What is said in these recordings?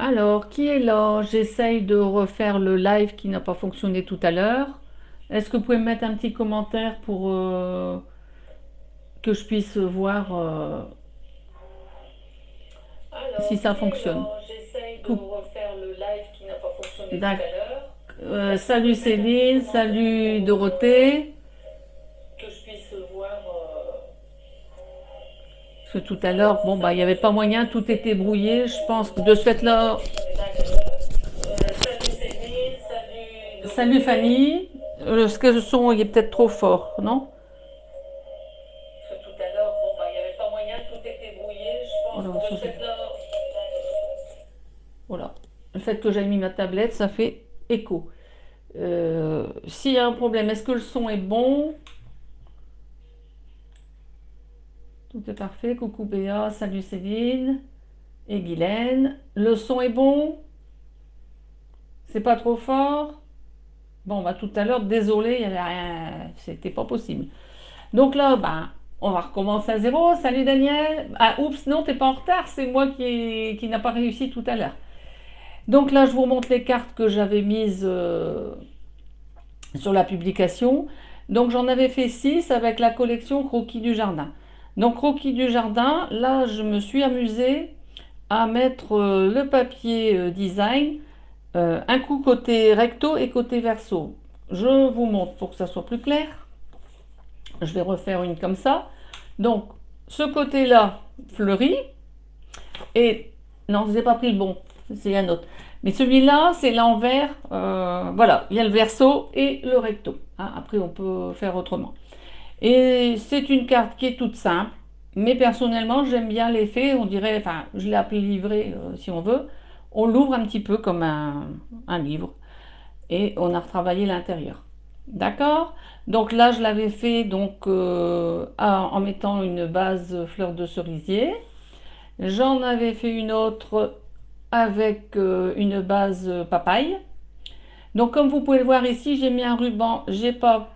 Alors, qui est là? J'essaye de refaire le live qui n'a pas fonctionné tout à l'heure. Est-ce que vous pouvez me mettre un petit commentaire pour que je puisse voir si ça fonctionne? J'essaye de Coupe. refaire le live qui n'a pas fonctionné tout D'ac- à l'heure. Salut Céline, salut Dorothée. Que je puisse voir Parce que tout à l'heure, bon, bah, il n'y avait pas moyen, tout était brouillé. Je pense que de ce fait-là, salut Céline, salut salut Dorothée. Fanny. Ce que le son il est peut-être trop fort, non? Parce que tout à l'heure, il n'y avait pas moyen, tout était brouillé. Je pense Voilà, que ça de c'est. cette là. Voilà. Le fait que j'ai mis ma tablette, ça fait écho. S'il y a un problème, est-ce que le son est bon? Tout est parfait. Coucou Béa, salut Céline et Guylaine. Le son est bon? C'est pas trop fort? Bon, bah tout à l'heure, désolé, il y avait rien, c'était pas possible. Donc là, bah, on va recommencer à zéro. Salut Daniel. Ah, oups, non, t'es pas en retard, c'est moi qui n'a pas réussi tout à l'heure. Donc là, je vous remonte les cartes que j'avais mises sur la publication. Donc j'en avais fait 6 avec la collection Croquis du Jardin. Donc Croquis du Jardin, là je me suis amusée à mettre le papier design, un coup côté recto et côté verso. Je vous montre pour que ça soit plus clair. Je vais refaire une comme ça. Donc ce côté-là fleuri et non, je n'ai pas pris le bon, c'est un autre. Mais celui-là, c'est l'envers. Voilà, il y a le verso et le recto. Hein, après, on peut faire autrement. Et c'est une carte qui est toute simple. Mais personnellement, j'aime bien l'effet. On dirait, enfin, je l'ai appelé livret si on veut. On l'ouvre un petit peu comme un livre. Et on a retravaillé l'intérieur. D'accord. Donc là, je l'avais fait donc, en mettant une base fleur de cerisier. J'en avais fait une autre avec une base papaye. Donc comme vous pouvez le voir ici, j'ai mis un ruban, j'ai pas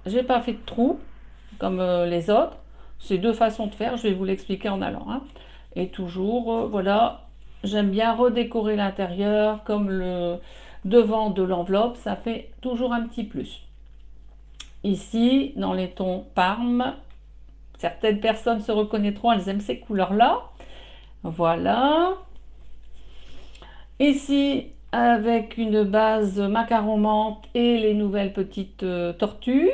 fait de trou comme les autres. C'est deux façons de faire, je vais vous l'expliquer en allant. Hein. Et toujours, voilà, j'aime bien redécorer l'intérieur comme le devant de l'enveloppe, ça fait toujours un petit plus. Ici, dans les tons Parme, certaines personnes se reconnaîtront, elles aiment ces couleurs-là. Voilà. Ici, avec une base macaron menthe et les nouvelles petites tortues,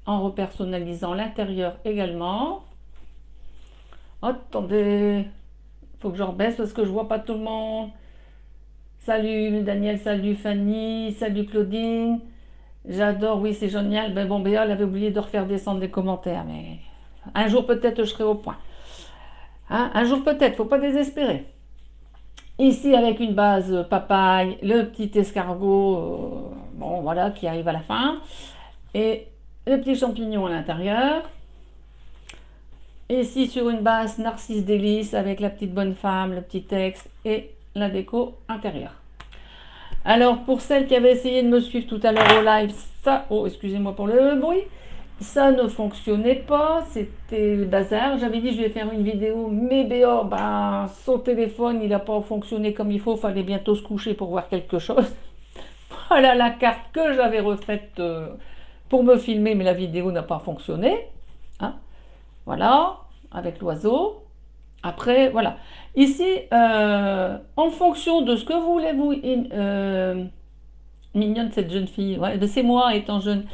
en repersonnalisant l'intérieur également. Attendez, faut que je rebaisse parce que je vois pas tout le monde. Salut Daniel, salut Fanny, salut Claudine. J'adore, oui, c'est génial. Ben bon, Béa, elle avait oublié de refaire descendre des commentaires, mais un jour peut-être je serai au point. Hein, un jour peut-être, faut pas désespérer. Ici, avec une base papaye, le petit escargot, bon voilà, qui arrive à la fin, et les petits champignons à l'intérieur. Ici, sur une base narcisse délice, avec la petite bonne femme, le petit texte et la déco intérieure. Alors, pour celles qui avaient essayé de me suivre tout à l'heure au live, ça, oh, excusez-moi pour le bruit, ça ne fonctionnait pas, c'était le bazar. J'avais dit je vais faire une vidéo, mais Béor, ben, son téléphone, il n'a pas fonctionné comme il faut, fallait bientôt se coucher pour voir quelque chose. Voilà la carte que j'avais refaite pour me filmer, mais la vidéo n'a pas fonctionné. Hein. Voilà, avec l'oiseau. Après, voilà. Ici, en fonction de ce que vous voulez vous... mignonne cette jeune fille, ouais, c'est moi étant jeune.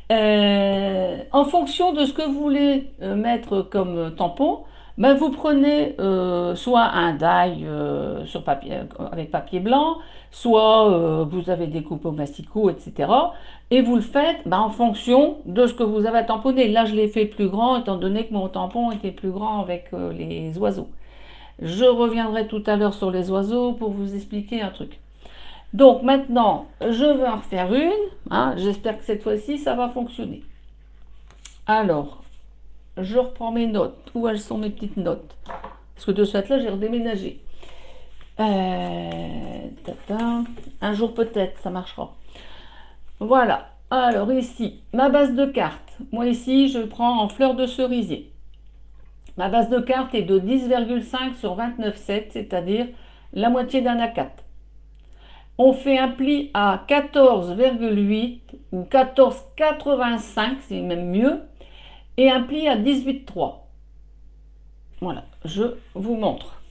En fonction de ce que vous voulez mettre comme tampon, ben vous prenez soit un die sur papier, avec papier blanc, soit vous avez des coupes au masticot, etc. Et vous le faites ben, en fonction de ce que vous avez à tamponner. Là, je l'ai fait plus grand, étant donné que mon tampon était plus grand avec les oiseaux. Je reviendrai tout à l'heure sur les oiseaux pour vous expliquer un truc. Donc maintenant, je vais en refaire une. Hein, j'espère que cette fois-ci, ça va fonctionner. Alors, je reprends mes notes. Où elles sont mes petites notes? Parce que de ce fait-là, j'ai redéménagé. Un jour peut-être, ça marchera. Voilà. Alors ici, ma base de cartes. Moi ici, je prends en fleur de cerisier. Ma base de carte est de 10,5 sur 29,7, c'est-à-dire la moitié d'un A4. On fait un pli à 14,8 ou 14,85, c'est même mieux, et un pli à 18,3. Voilà, je vous montre.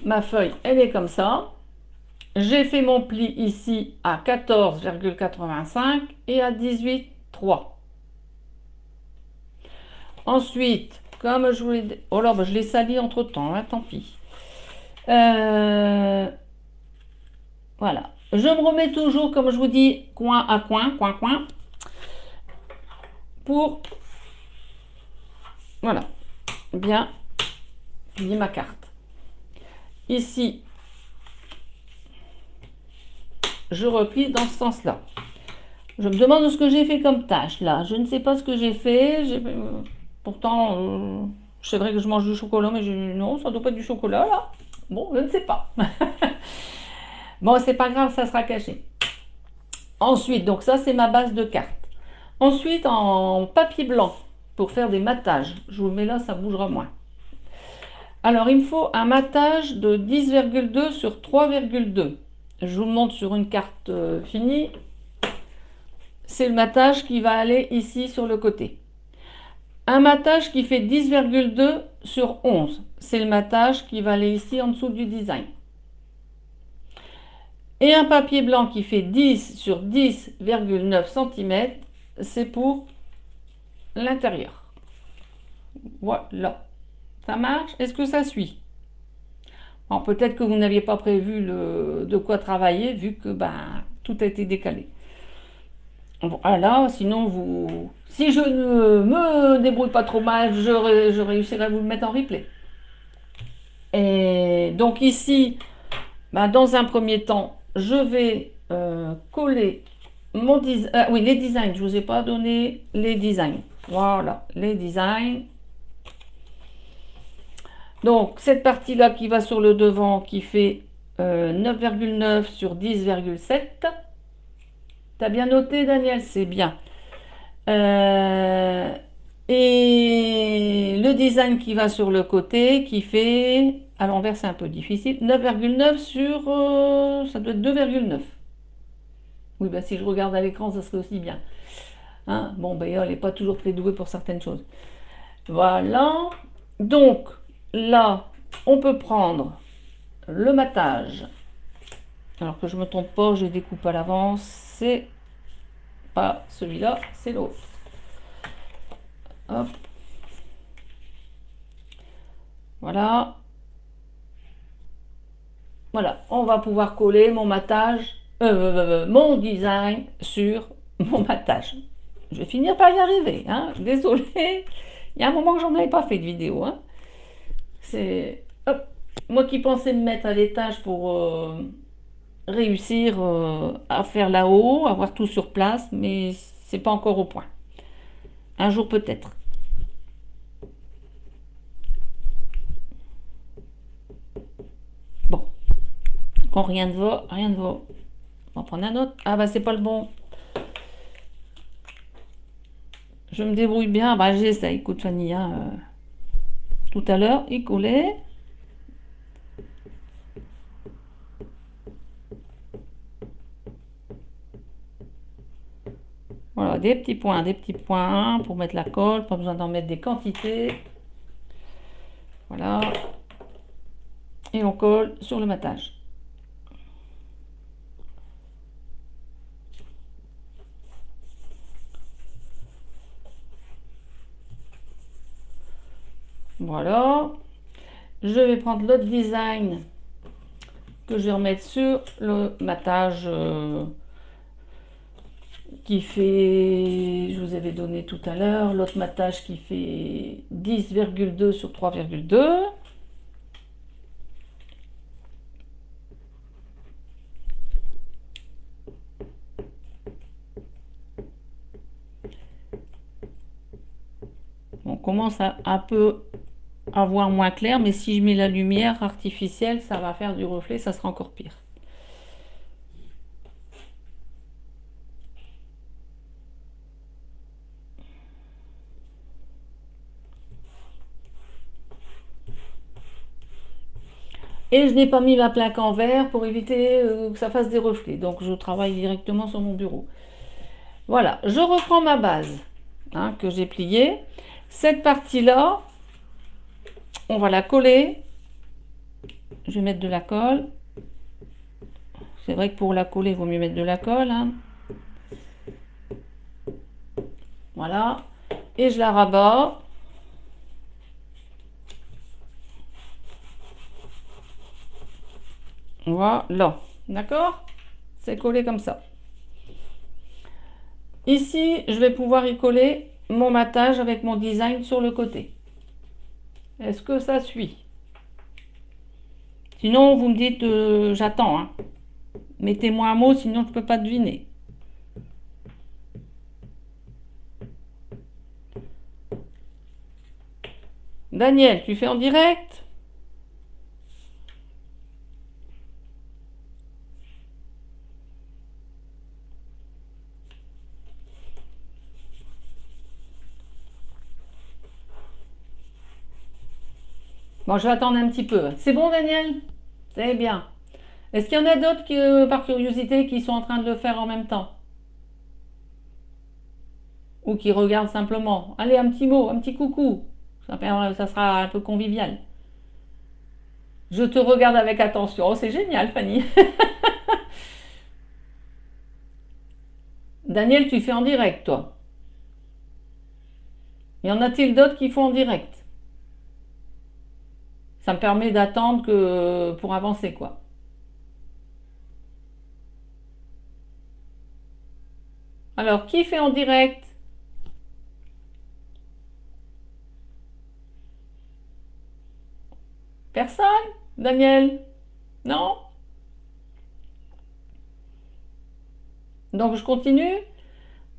Ma feuille, elle est comme ça. J'ai fait mon pli ici à 14,85 et à 18,3. Ensuite, comme je vous l'ai dit... Oh là, je l'ai sali entre temps, hein, tant pis. Voilà. Je me remets toujours, comme je vous dis, coin à coin, coin, pour, voilà, bien plier ma carte. Ici, je replie dans ce sens-là. Je me demande ce que j'ai fait comme tâche, là. Je ne sais pas ce que j'ai fait. Pourtant, c'est vrai que je mange du chocolat, mais non, ça ne doit pas être du chocolat, là. Bon, je ne sais pas. Bon, c'est pas grave, ça sera caché. Ensuite, donc ça, c'est ma base de carte. Ensuite, en papier blanc, pour faire des matages. Je vous le mets là, ça bougera moins. Alors, il me faut un matage de 10,2 sur 3,2. Je vous le montre sur une carte finie. C'est le matage qui va aller ici sur le côté. Un matage qui fait 10,2 sur 11. C'est le matage qui va aller ici en dessous du design. Et un papier blanc qui fait 10 sur 10,9 cm, c'est pour l'intérieur. Voilà. Ça marche? Est-ce que ça suit? Bon, peut-être que vous n'aviez pas prévu de quoi travailler, vu que tout a été décalé. Voilà, sinon si je ne me débrouille pas trop mal, je réussirai à vous le mettre en replay. Et donc ici, dans un premier temps, je vais coller mon design. Oui, les designs, je ne vous ai pas donné les designs. Voilà, les designs. Donc, cette partie-là qui va sur le devant, qui fait 9,9 sur 10,7. T'as bien noté, Daniel? C'est bien. Et le design qui va sur le côté, qui fait, à l'envers c'est un peu difficile, 9,9 sur, ça doit être 2,9. Oui, si je regarde à l'écran, ça serait aussi bien. Hein, bon, elle n'est pas toujours très douée pour certaines choses. Voilà. Donc, là, on peut prendre le matage. Alors que je ne me trompe pas, je découpe à l'avance. C'est pas celui-là, c'est l'autre. Hop. Voilà. Voilà, on va pouvoir coller mon matage, mon design sur mon matage. Je vais finir par y arriver, hein. Désolé, il y a un moment que j'en avais pas fait de vidéo, hein. C'est, hop, moi qui pensais me mettre à l'étage pour réussir à faire là-haut, avoir tout sur place, mais c'est pas encore au point. Un jour peut-être. Bon, quand rien ne va, rien ne va. On va prendre un autre. Ah c'est pas le bon. Je me débrouille bien. J'essaye. Écoute, Fanny, hein, tout à l'heure, il collait. Voilà, des petits points pour mettre la colle. Pas besoin d'en mettre des quantités. Voilà. Et on colle sur le matage. Voilà. Je vais prendre l'autre design que je vais remettre sur le matage qui fait, je vous avais donné tout à l'heure, l'autre matage qui fait 10,2 sur 3,2. On commence à un peu à voir moins clair, mais si je mets la lumière artificielle, ça va faire du reflet, ça sera encore pire. Et je n'ai pas mis ma plaque en verre pour éviter que ça fasse des reflets. Donc je travaille directement sur mon bureau. Voilà, je reprends ma base hein, que j'ai pliée. Cette partie-là, on va la coller. Je vais mettre de la colle. C'est vrai que pour la coller, il vaut mieux mettre de la colle. Hein. Voilà. Et je la rabats. Voilà. D'accord? C'est collé comme ça. Ici, je vais pouvoir y coller mon matage avec mon design sur le côté. Est-ce que ça suit? Sinon, vous me dites j'attends. Hein. Mettez-moi un mot, sinon je ne peux pas deviner. Daniel, tu fais en direct? Bon, je vais attendre un petit peu. C'est bon, Daniel? C'est bien. Est-ce qu'il y en a d'autres qui, par curiosité, qui sont en train de le faire en même temps? Ou qui regardent simplement? Allez, un petit mot, un petit coucou. Ça sera un peu convivial. Je te regarde avec attention. Oh, c'est génial, Fanny. Daniel, tu fais en direct, toi. Y en a-t-il d'autres qui font en direct? Ça me permet d'attendre pour avancer, quoi. Alors, qui fait en direct? Personne? Daniel? Non? Donc, je continue?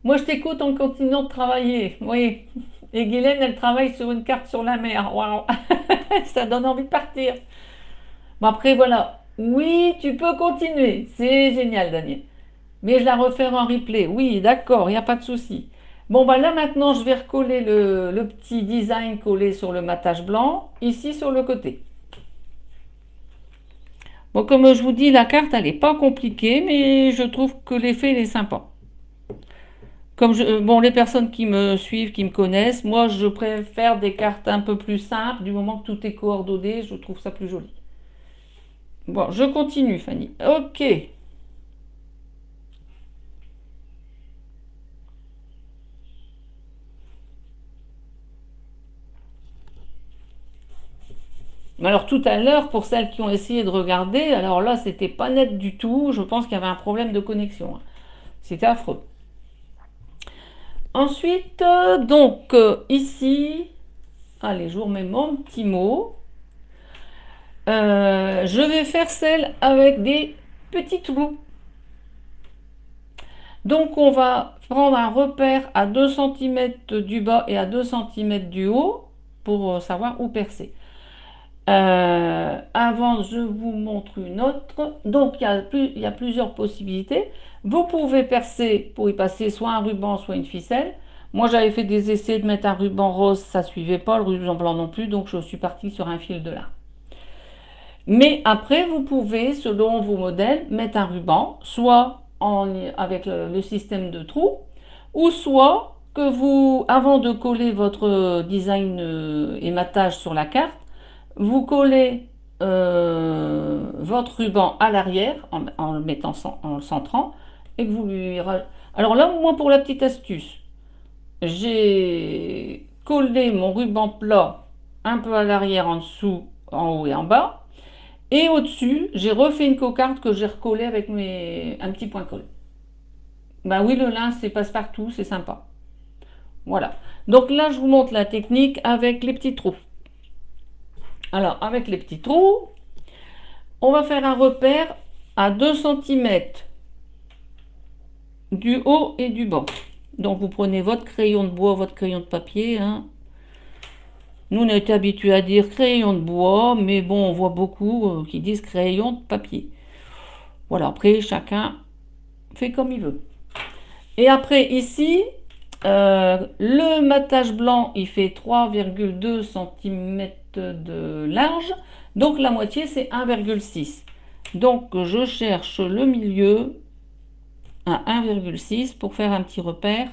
Moi, je t'écoute en continuant de travailler. Oui. Et Guylaine, elle travaille sur une carte sur la mer. Waouh! Ça donne envie de partir. Bon, après, voilà. Oui, tu peux continuer. C'est génial, Daniel. Mais je la refais en replay. Oui, d'accord, il n'y a pas de souci. Bon, bah là, maintenant, je vais recoller le petit design collé sur le matage blanc, ici sur le côté. Bon, comme je vous dis, la carte, elle n'est pas compliquée, mais je trouve que l'effet, il est sympa. Bon, les personnes qui me suivent, qui me connaissent, moi, je préfère des cartes un peu plus simples. Du moment que tout est coordonné, je trouve ça plus joli. Bon, je continue, Fanny. Ok. Alors tout à l'heure, pour celles qui ont essayé de regarder, alors là, c'était pas net du tout. Je pense qu'il y avait un problème de connexion. Hein. C'était affreux. Ensuite, ici, allez, je vous remets mon petit mot. Je vais faire celle avec des petits trous. Donc on va prendre un repère à 2 cm du bas et à 2 cm du haut pour savoir où percer. Avant, je vous montre une autre. Donc il y a plusieurs possibilités. Vous pouvez percer pour y passer soit un ruban, soit une ficelle. Moi, j'avais fait des essais de mettre un ruban rose, ça ne suivait pas, le ruban blanc non plus, donc je suis partie sur un fil de lin. Mais après, vous pouvez, selon vos modèles, mettre un ruban, soit avec le système de trous, ou soit que vous, avant de coller votre design ématage sur la carte, vous collez votre ruban à l'arrière en le mettant en le centrant et que vous lui alors là, moi, pour la petite astuce, j'ai collé mon ruban plat un peu à l'arrière, en dessous, en haut et en bas. Et au-dessus, j'ai refait une cocarde que j'ai recollée avec un petit point colle. Ben oui, le lin, c'est passe-partout, c'est sympa. Voilà. Donc là, je vous montre la technique avec les petits trous. Alors, avec les petits trous, on va faire un repère à 2 cm du haut et du bas. Donc, vous prenez votre crayon de bois, votre crayon de papier. Hein. Nous, on a été habitués à dire crayon de bois, mais bon, on voit beaucoup qui disent crayon de papier. Voilà, après, chacun fait comme il veut. Et après, ici, le matage blanc, il fait 3,2 cm de large, donc la moitié c'est 1,6. Donc je cherche le milieu à 1,6 pour faire un petit repère.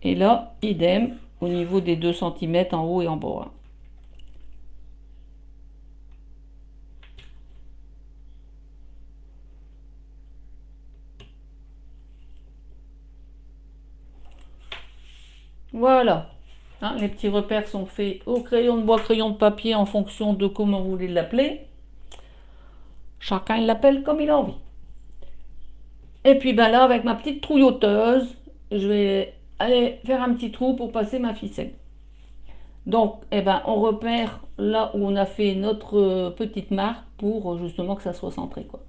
Et là, idem, au niveau des 2 cm en haut et en bas. Voilà. Hein, les petits repères sont faits au crayon de bois, crayon de papier, en fonction de comment vous voulez l'appeler. Chacun l'appelle comme il a envie. Et puis ben là, avec ma petite trouilloteuse, je vais aller faire un petit trou pour passer ma ficelle. Donc, eh ben, on repère là où on a fait notre petite marque pour justement que ça soit centré, quoi.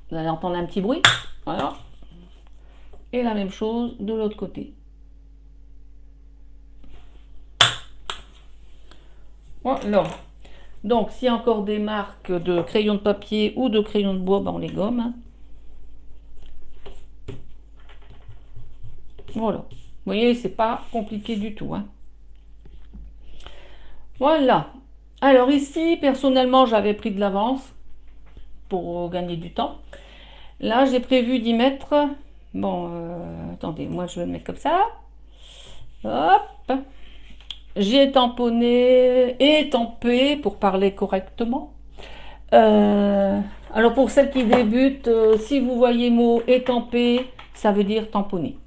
Vous allez entendre un petit bruit. Voilà. Et la même chose de l'autre côté. Voilà. Donc, s'il y a encore des marques de crayon de papier ou de crayon de bois, ben on les gomme. Hein. Voilà. Vous voyez, c'est pas compliqué du tout. Hein. Voilà. Alors ici, personnellement, j'avais pris de l'avance pour gagner du temps. Là, j'ai prévu d'y mettre... Bon, attendez, moi je vais le mettre comme ça. Hop. J'ai tamponné, étampé, pour parler correctement. Alors pour celles qui débutent, si vous voyez mot étampé, ça veut dire tamponner.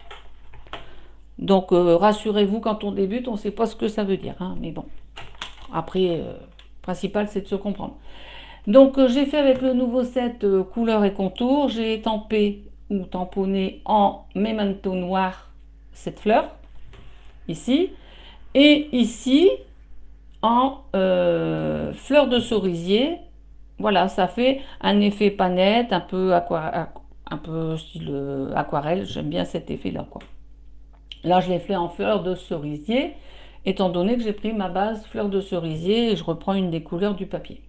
Donc rassurez-vous, quand on débute, on ne sait pas ce que ça veut dire. Hein, mais bon, après, le principal c'est de se comprendre. Donc j'ai fait avec le nouveau set couleur et contour, j'ai étampé ou tamponné en memento noir cette fleur, ici, et ici en fleur de cerisier. Voilà, ça fait un effet panette, un peu style aquarelle, j'aime bien cet effet là, quoi. Là je l'ai fait en fleur de cerisier, étant donné que j'ai pris ma base fleur de cerisier et je reprends une des couleurs du papier.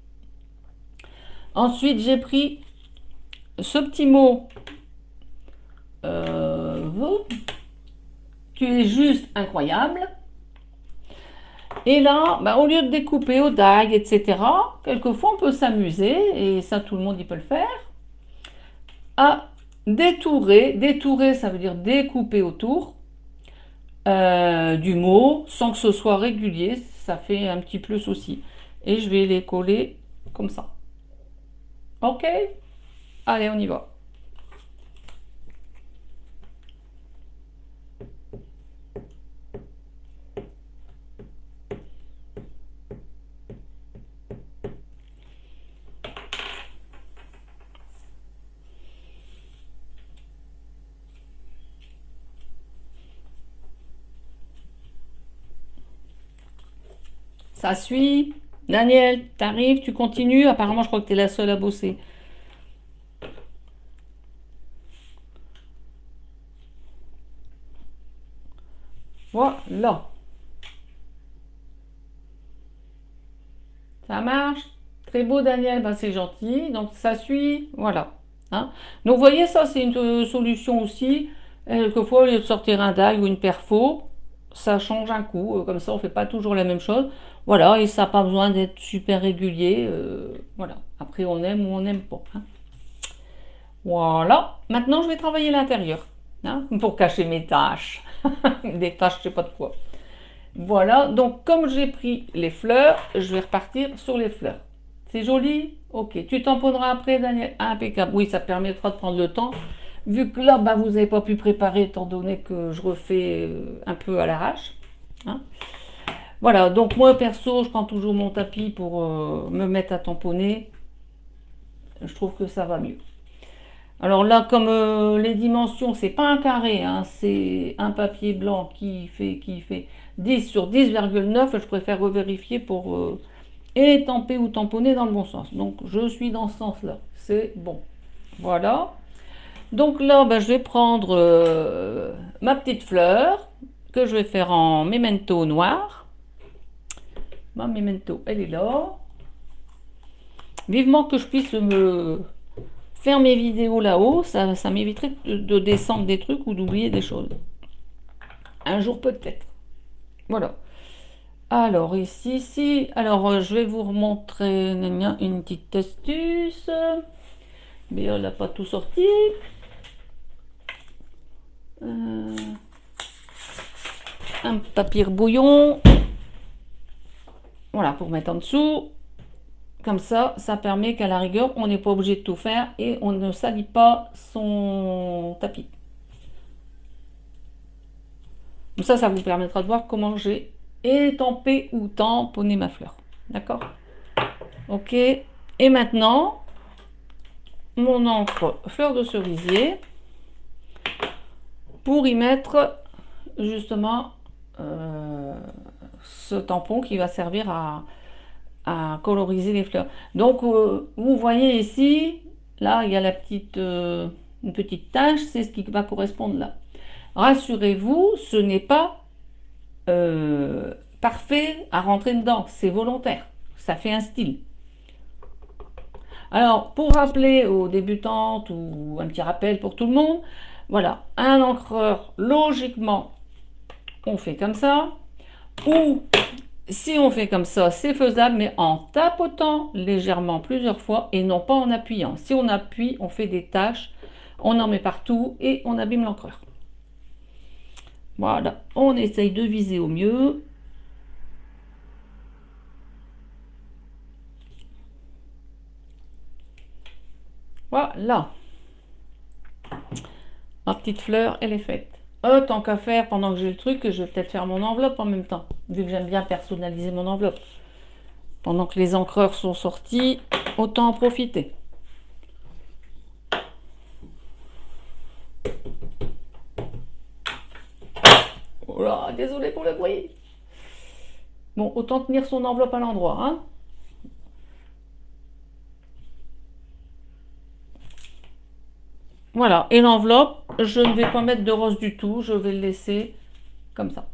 Ensuite, j'ai pris ce petit mot tu es juste incroyable. Et là, bah, au lieu de découper au die, etc., quelquefois on peut s'amuser, et ça tout le monde il peut le faire, à détourer. Détourer, ça veut dire découper autour du mot, sans que ce soit régulier, ça fait un petit plus aussi. Et je vais les coller comme ça. Ok, allez, on y va. Ça suit. Daniel, t'arrives, tu continues. Apparemment, je crois que tu es la seule à bosser. Voilà. Ça marche. Très beau, Daniel. Ben, c'est gentil. Donc, ça suit. Voilà. Hein. Donc, vous voyez, ça, c'est une solution aussi. Quelquefois, au lieu de sortir un die ou une perfo, ça change un coup. Comme ça, on ne fait pas toujours la même chose. Voilà. Et ça n'a pas besoin d'être super régulier. Voilà. Après, on aime ou on n'aime pas. Hein. Voilà. Maintenant, je vais travailler l'intérieur. Hein, pour cacher mes tâches. Des tâches, je sais pas de quoi. Voilà, donc comme j'ai pris les fleurs, je vais repartir sur les fleurs. C'est joli? Ok, tu tamponneras après, Daniel? Impeccable. Oui, ça permettra de prendre le temps. Vu que là, bah, vous n'avez pas pu préparer, étant donné que je refais un peu à l'arrache. Hein. Voilà, donc moi, perso, je prends toujours mon tapis pour me mettre à tamponner. Je trouve que ça va mieux. Alors là, comme les dimensions, c'est pas un carré, hein, c'est un papier blanc qui fait 10 sur 10,9, je préfère revérifier pour étamper ou tamponner dans le bon sens. Donc je suis dans ce sens-là, c'est bon. Voilà. Donc là, ben, je vais prendre ma petite fleur que je vais faire en memento noir. Ma memento, elle est là. Vivement que je puisse me faire mes vidéos là-haut, ça m'éviterait de descendre des trucs ou d'oublier des choses. Un jour peut-être. Voilà. Alors ici, alors je vais vous remontrer une petite astuce. Mais elle n'a pas tout sorti. Un papier bouillon. Voilà, pour mettre en dessous. Comme ça permet qu'à la rigueur, on n'est pas obligé de tout faire et on ne salit pas son tapis. Donc ça vous permettra de voir comment j'ai étampé ou tamponné ma fleur. D'accord? Ok. Et maintenant, mon encre fleur de cerisier pour y mettre justement ce tampon qui va servir à coloriser les fleurs. Donc vous voyez ici, là il y a la petite, une petite tache, c'est ce qui va correspondre là. Rassurez-vous, ce n'est pas parfait à rentrer dedans, c'est volontaire, ça fait un style. Alors pour rappeler aux débutantes ou un petit rappel pour tout le monde, voilà, un encreur, logiquement, on fait comme ça, ou si on fait comme ça, c'est faisable, mais en tapotant légèrement plusieurs fois et non pas en appuyant. Si on appuie, on fait des taches, on en met partout et on abîme l'encreur. Voilà, on essaye de viser au mieux. Voilà. Ma petite fleur, elle est faite. Tant qu'à faire, pendant que j'ai le truc, je vais peut-être faire mon enveloppe en même temps, vu que j'aime bien personnaliser mon enveloppe. Pendant que les encreurs sont sortis, autant en profiter. Oh là, désolé pour le bruit. Bon, autant tenir son enveloppe à l'endroit, hein. Voilà, et l'enveloppe, je ne vais pas mettre de rose du tout, je vais le laisser comme ça.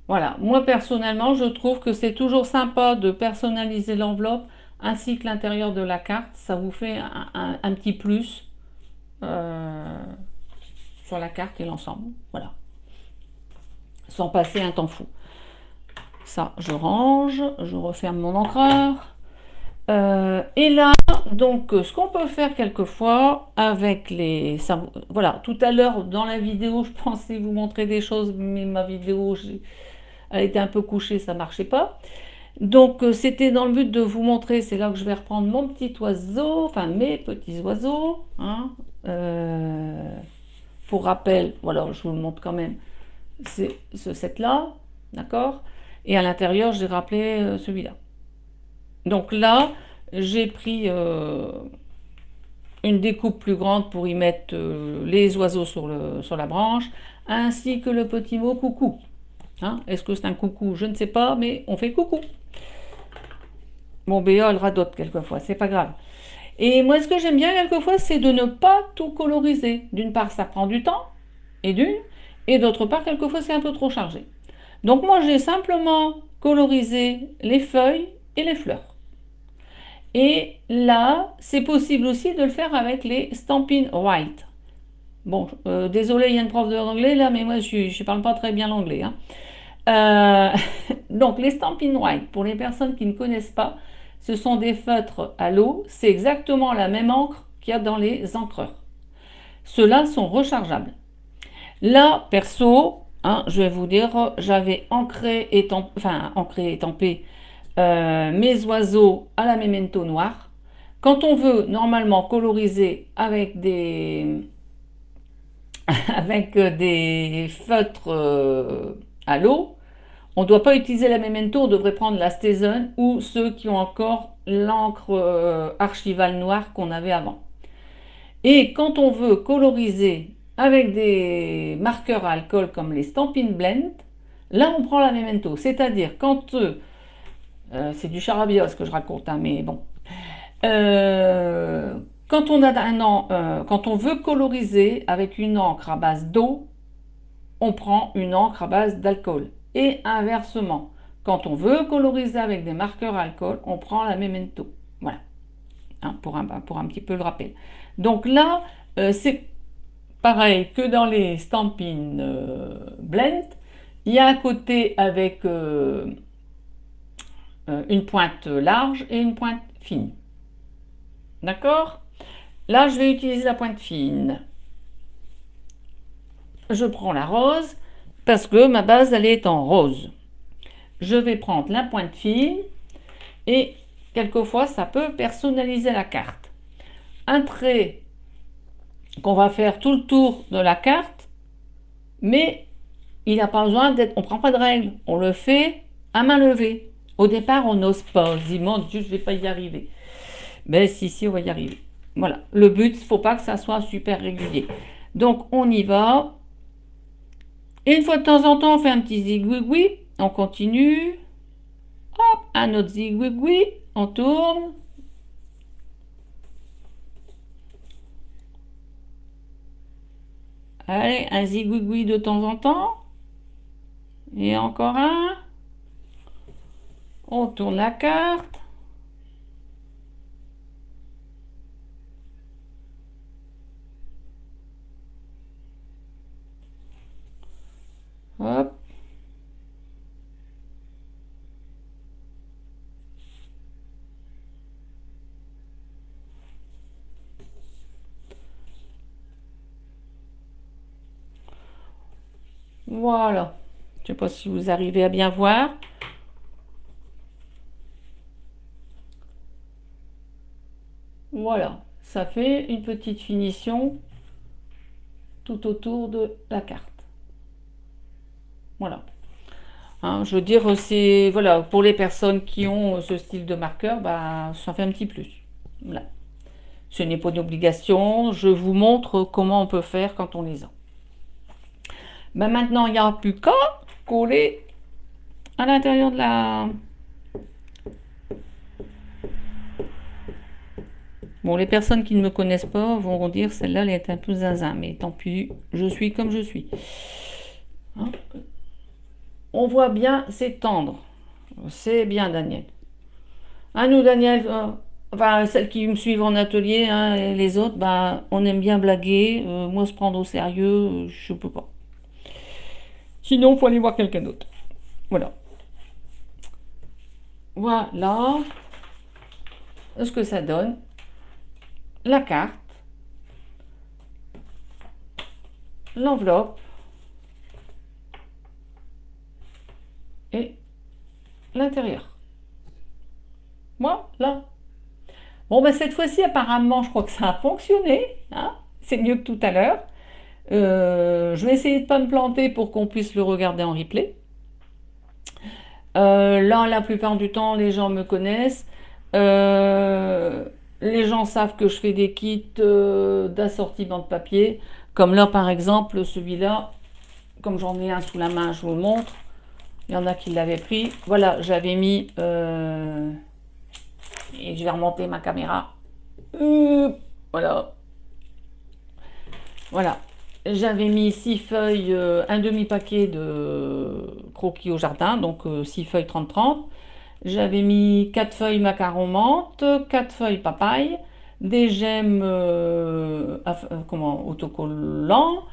Voilà, moi personnellement, je trouve que c'est toujours sympa de personnaliser l'enveloppe ainsi que l'intérieur de la carte. Ça vous fait un petit plus sur la carte et l'ensemble. Voilà, sans passer un temps fou. Ça, je range, je referme mon encreur. Et là, donc, ce qu'on peut faire quelquefois avec les... Ça, voilà, tout à l'heure, dans la vidéo, je pensais vous montrer des choses, mais ma vidéo, elle était un peu couchée, ça ne marchait pas. Donc, c'était dans le but de vous montrer, c'est là que je vais reprendre mon petit oiseau, enfin, mes petits oiseaux. Hein, pour rappel, voilà, je vous le montre quand même, c'est ce set-là, d'accord? Et à l'intérieur, j'ai rappelé celui-là. Donc là, j'ai pris une découpe plus grande pour y mettre les oiseaux sur la branche, ainsi que le petit mot coucou. Hein, est-ce que c'est un coucou? Je ne sais pas, mais on fait coucou. Bon, Béa, elle radote quelquefois, c'est pas grave. Et moi, ce que j'aime bien quelquefois, c'est de ne pas tout coloriser. D'une part, ça prend du temps, et d'autre part, quelquefois, c'est un peu trop chargé. Donc moi, j'ai simplement colorisé les feuilles et les fleurs. Et là, c'est possible aussi de le faire avec les Stampin' White. Bon, désolé, il y a une prof d'anglais là, mais moi, je ne parle pas très bien l'anglais. Hein. Donc, les Stampin' White, pour les personnes qui ne connaissent pas, ce sont des feutres à l'eau. C'est exactement la même encre qu'il y a dans les encreurs. Ceux-là sont rechargeables. Là, perso, hein, je vais vous dire, j'avais étampé mes oiseaux à la Memento noire. Quand on veut normalement coloriser avec des feutres à l'eau, on ne doit pas utiliser la Memento, on devrait prendre la Stézone ou ceux qui ont encore l'encre archivale noire qu'on avait avant. Et quand on veut coloriser avec des marqueurs à alcool comme les Stampin' Blend, là on prend la Memento. C'est-à-dire quand c'est du charabia ce que je raconte, hein, mais bon. Quand on veut coloriser avec une encre à base d'eau, on prend une encre à base d'alcool. Et inversement, quand on veut coloriser avec des marqueurs à alcool, on prend la Memento. Voilà, hein, pour un petit peu le rappel. Donc là, c'est pareil que dans les Stampin' Blend, Il y a un côté avec une pointe large et une pointe fine. D'accord? Là, je vais utiliser la pointe fine. Je prends la rose parce que ma base, elle est en rose. Je vais prendre la pointe fine et quelquefois, ça peut personnaliser la carte. Un trait qu'on va faire tout le tour de la carte, mais il n'a pas besoin d'être, on ne prend pas de règle, on le fait à main levée. Au départ, on n'ose pas, on se dit, mon Dieu, je ne vais pas y arriver. Mais si, on va y arriver. Voilà, le but, il ne faut pas que ça soit super régulier. Donc, on y va. Et une fois de temps en temps, on fait un petit zigouigoui, on continue. Hop, un autre zigouigoui, on tourne. Allez, un zigouigoui de temps en temps. Et encore un. On tourne la carte. Hop. Voilà. Je ne sais pas si vous arrivez à bien voir. Voilà. Ça fait une petite finition tout autour de la carte. Voilà. Hein, je veux dire, c'est voilà, pour les personnes qui ont ce style de marqueur, bah, ça fait un petit plus. Voilà. Ce n'est pas une obligation, je vous montre comment on peut faire quand on les a. Ben maintenant, il n'y a plus qu'à coller à l'intérieur de la... Bon, les personnes qui ne me connaissent pas vont dire celle-là, elle est un peu zinzin, mais tant pis, je suis comme je suis. Hein, on voit bien, c'est tendre. C'est bien, Daniel. Ah, nous, Daniel, enfin, celles qui me suivent en atelier, hein, et les autres, bah, on aime bien blaguer. Moi, se prendre au sérieux, je peux pas. Sinon, il faut aller voir quelqu'un d'autre. Voilà. Voilà ce que ça donne. La carte, l'enveloppe et l'intérieur. Voilà. Bon, ben cette fois-ci, apparemment, je crois que ça a fonctionné. Hein, c'est mieux que tout à l'heure. Je vais essayer de ne pas me planter pour qu'on puisse le regarder en replay. Là, la plupart du temps, les gens me connaissent. Les gens savent que je fais des kits d'assortiment de papier. Comme là, par exemple, celui-là, comme j'en ai un sous la main, je vous le montre. Il y en a qui l'avaient pris. Voilà, j'avais mis... et je vais remonter ma caméra. Voilà. Voilà. J'avais mis 6 feuilles, un demi-paquet de croquis au jardin, donc 6 feuilles 30-30. J'avais mis 4 feuilles macaron menthe, 4 feuilles papaye, des gemmes autocollants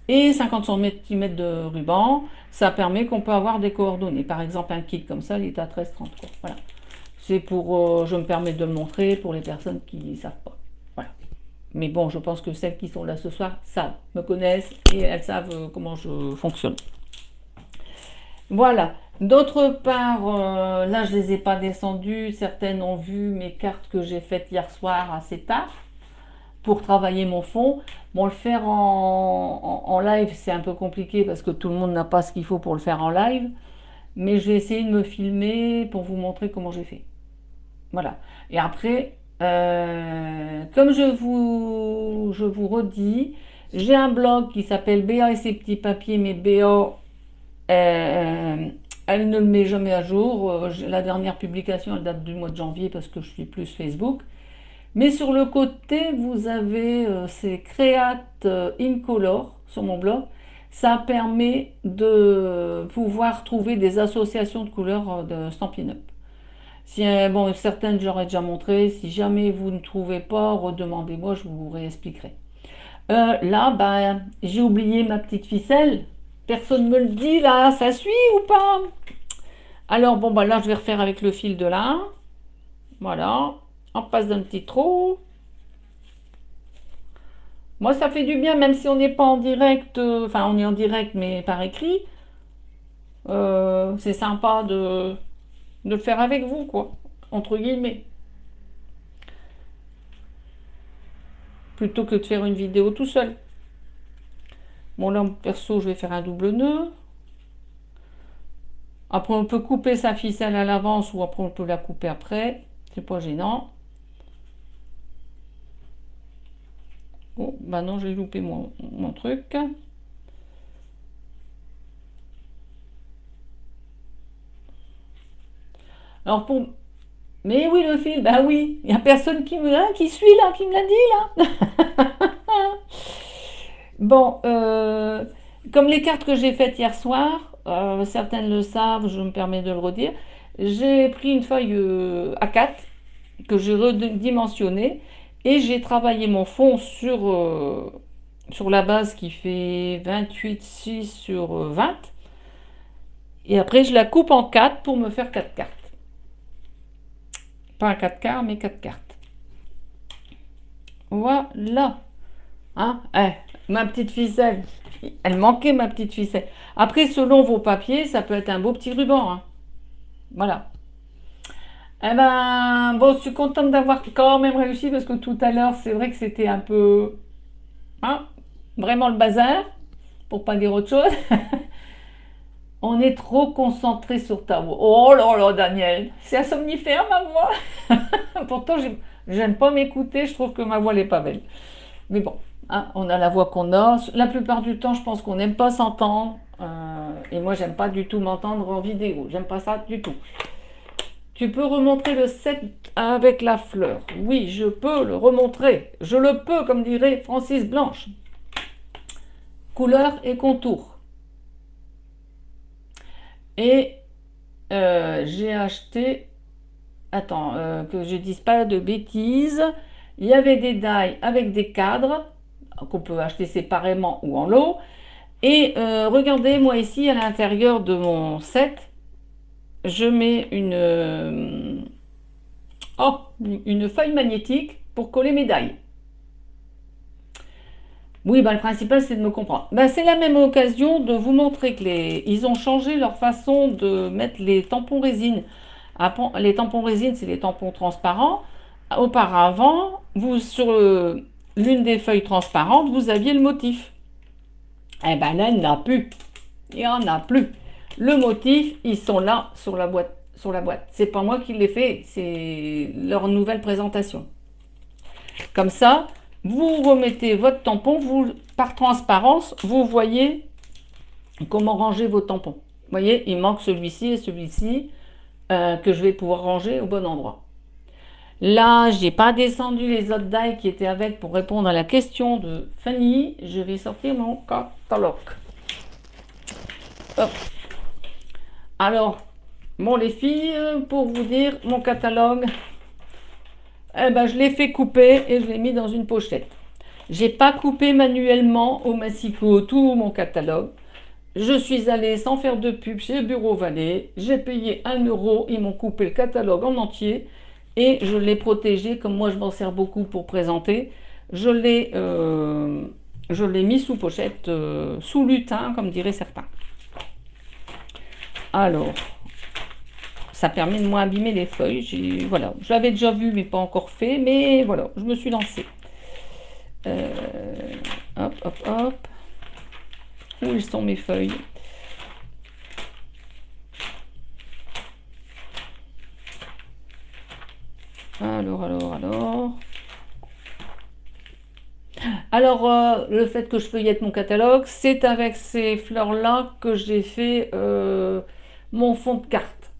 et 50 cm de ruban. Ça permet qu'on peut avoir des coordonnées. Par exemple, un kit comme ça, il est à 13,30. Voilà. C'est pour, je me permets de le montrer pour les personnes qui ne savent pas. Voilà. Mais bon, je pense que celles qui sont là ce soir savent, me connaissent et elles savent comment je fonctionne. Voilà. D'autre part, là je ne les ai pas descendues. Certaines ont vu mes cartes que j'ai faites hier soir assez tard pour travailler mon fond. Bon, le faire en live, c'est un peu compliqué parce que tout le monde n'a pas ce qu'il faut pour le faire en live. Mais je vais essayer de me filmer pour vous montrer comment j'ai fait. Voilà. Et après, comme je vous redis, j'ai un blog qui s'appelle BA et ses petits papiers, mais BA, elle ne le met jamais à jour. La dernière publication, elle date du mois de janvier parce que je suis plus Facebook. Mais sur le côté, vous avez ces Create in Color sur mon blog. Ça permet de pouvoir trouver des associations de couleurs de Stampin' Up. Si, bon, certaines j'aurais déjà montré. Si jamais vous ne trouvez pas, redemandez-moi, je vous réexpliquerai. Là, ben, j'ai oublié ma petite ficelle. Personne me le dit là, ça suit ou pas? Alors bon, bah là, je vais refaire avec le fil de lin. Voilà, on passe d'un petit trou. Moi, ça fait du bien, même si on n'est pas en direct, enfin, on est en direct, mais par écrit. C'est sympa de le faire avec vous, quoi, entre guillemets. Plutôt que de faire une vidéo tout seul. Bon, là, perso, je vais faire un double nœud. Après, on peut couper sa ficelle à l'avance ou après, on peut la couper après. C'est pas gênant. Oh, bah non, j'ai loupé mon truc. Alors, pour... Mais oui, le fil, bah oui, il n'y a personne qui suit là, qui me l'a dit là. Bon, comme les cartes que j'ai faites hier soir, certaines le savent, je me permets de le redire, j'ai pris une feuille A4 que j'ai redimensionnée et j'ai travaillé mon fond sur la base qui fait 28,6 sur 20. Et après, je la coupe en 4 pour me faire 4 cartes. Pas un 4 quarts, mais 4 cartes. Voilà. Hein? Ma petite ficelle. Elle manquait, ma petite ficelle. Après, selon vos papiers, ça peut être un beau petit ruban. Hein. Voilà. Eh ben, bon, je suis contente d'avoir quand même réussi parce que tout à l'heure, c'est vrai que c'était un peu... Hein, vraiment le bazar, pour pas dire autre chose. On est trop concentré sur ta voix. Oh là là, Daniel, c'est un somnifère ma voix. Pourtant, j'aime pas m'écouter, je trouve que ma voix n'est pas belle. Mais bon, hein, on a la voix qu'on a. La plupart du temps, je pense qu'on n'aime pas s'entendre. Et moi, j'aime pas du tout m'entendre en vidéo. J'aime pas ça du tout. Tu peux remontrer le set avec la fleur. Oui, je peux le remontrer. Je le peux, comme dirait Francis Blanche. Couleur et contour. Et j'ai acheté... Attends, que je dise pas de bêtises. Il y avait des die avec des cadres qu'on peut acheter séparément ou en lot. Et regardez, moi ici, à l'intérieur de mon set, je mets une feuille magnétique pour coller mes die. Oui, bah, le principal, c'est de me comprendre. Bah, c'est la même occasion de vous montrer que ils ont changé leur façon de mettre les tampons résine. Les tampons résine, c'est les tampons transparents. Auparavant, sur l'une des feuilles transparentes, vous aviez le motif. Eh ben là, il n'y en a plus. Il n'y en a plus. Le motif, ils sont là sur la boîte. C'est pas moi qui l'ai fait, c'est leur nouvelle présentation. Comme ça, vous remettez votre tampon, par transparence, vous voyez comment ranger vos tampons. Vous voyez, il manque celui-ci et celui-ci que je vais pouvoir ranger au bon endroit. Là, j'ai pas descendu les autres die qui étaient avec pour répondre à la question de Fanny. Je vais sortir mon catalogue. Hop. Alors, bon les filles, pour vous dire, mon catalogue, eh ben, je l'ai fait couper et je l'ai mis dans une pochette. J'ai pas coupé manuellement au massicot tout mon catalogue. Je suis allée sans faire de pub chez Bureau Vallée. J'ai payé 1 €. Ils m'ont coupé le catalogue en entier. Et je l'ai protégé, comme moi je m'en sers beaucoup pour présenter. Je l'ai mis sous pochette, sous lutin, comme diraient certains. Alors, ça permet de moins abîmer les feuilles. Voilà, je l'avais déjà vu, mais pas encore fait. Mais voilà, je me suis lancée. Hop, hop, hop. Où sont mes feuilles? Alors, le fait que je feuillette mon catalogue, c'est avec ces fleurs-là que j'ai fait mon fond de carte.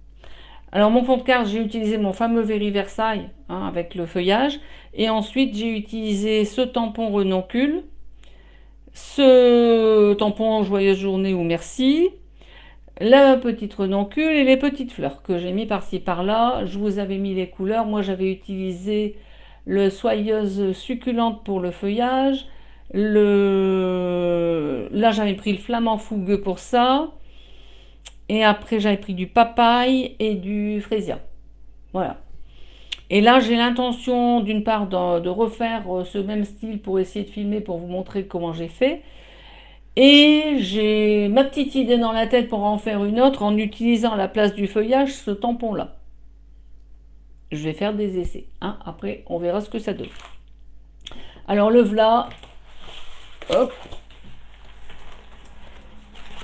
Alors, mon fond de carte, j'ai utilisé mon fameux Very Versailles hein, avec le feuillage. Et ensuite, j'ai utilisé ce tampon renoncule, ce tampon Joyeuse Journée ou Merci, la petite renoncule et les petites fleurs que j'ai mis par-ci par-là. Je vous avais mis les couleurs. Moi, j'avais utilisé le Soyeuse Succulente pour le feuillage, Là, j'avais pris le flamand fougueux pour ça. Et après, j'avais pris du papaye et du frésia. Voilà. Et là, j'ai l'intention, d'une part, de refaire ce même style pour essayer de filmer, pour vous montrer comment j'ai fait. Et j'ai ma petite idée dans la tête pour en faire une autre en utilisant à la place du feuillage ce tampon-là. Je vais faire des essais. Hein. Après, on verra ce que ça donne. Alors, le voilà. Hop.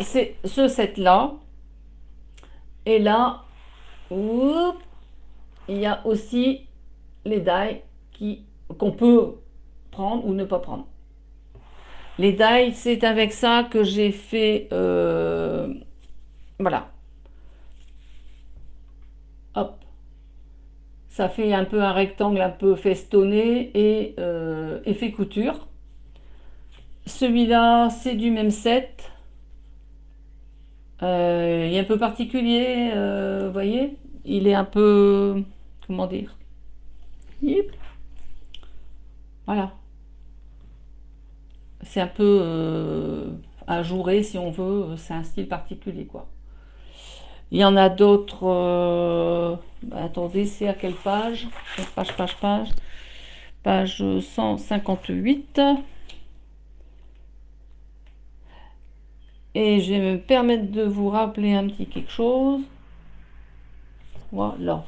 C'est ce set-là. Et là, oup, il y a aussi les die qu'on peut prendre ou ne pas prendre. Les die, c'est avec ça que j'ai fait... voilà. Hop. Ça fait un peu un rectangle un peu festonné et effet couture. Celui-là, c'est du même set. Il est un peu particulier, vous voyez. Il est un peu... Comment dire? Yip. Voilà. C'est un peu ajouré si on veut. C'est un style particulier, quoi. Il y en a d'autres... attendez, c'est à quelle page? Page. Page 158. Et je vais me permettre de vous rappeler un petit quelque chose. Voilà.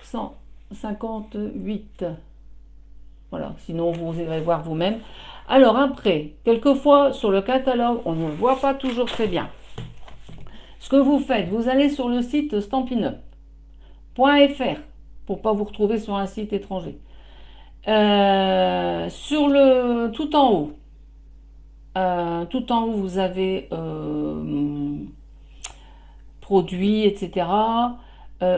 158. Voilà, sinon vous irez voir vous-même. Alors après, quelquefois sur le catalogue, on ne le voit pas toujours très bien. Ce que vous faites, vous allez sur le site stampinup.fr pour pas vous retrouver sur un site étranger. Sur le tout en haut, vous avez produits, etc.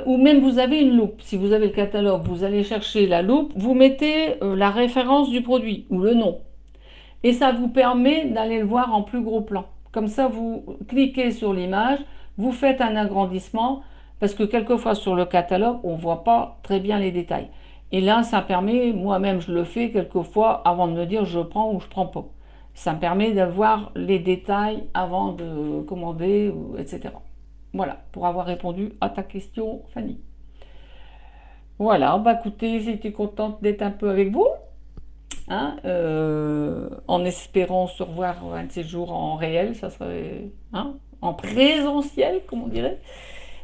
Ou même vous avez une loupe. Si vous avez le catalogue, vous allez chercher la loupe, vous mettez la référence du produit ou le nom. Et ça vous permet d'aller le voir en plus gros plan. Comme ça, vous cliquez sur l'image, vous faites un agrandissement, parce que quelquefois sur le catalogue, on ne voit pas très bien les détails. Et là, ça permet, moi-même je le fais quelquefois, avant de me dire je prends ou je prends pas. Ça me permet d'avoir les détails avant de commander, etc. Voilà, pour avoir répondu à ta question, Fanny. Voilà, bah écoutez, j'étais contente d'être un peu avec vous. Hein, en espérant se revoir un de ces jours en réel, ça serait, hein, en présentiel, comme on dirait,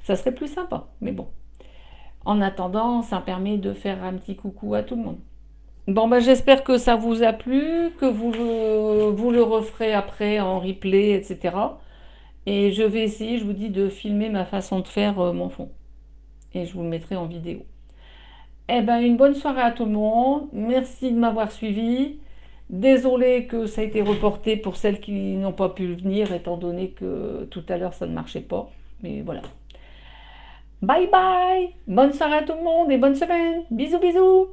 ça serait plus sympa. Mais bon, en attendant, ça permet de faire un petit coucou à tout le monde. Bon, ben, j'espère que ça vous a plu, que vous le referez après en replay, etc. Et je vais essayer, je vous dis, de filmer ma façon de faire mon fond. Et je vous le mettrai en vidéo. Eh ben, une bonne soirée à tout le monde. Merci de m'avoir suivi. Désolée que ça a été reporté pour celles qui n'ont pas pu venir, étant donné que tout à l'heure ça ne marchait pas. Mais voilà. Bye bye. Bonne soirée à tout le monde et bonne semaine. Bisous, bisous.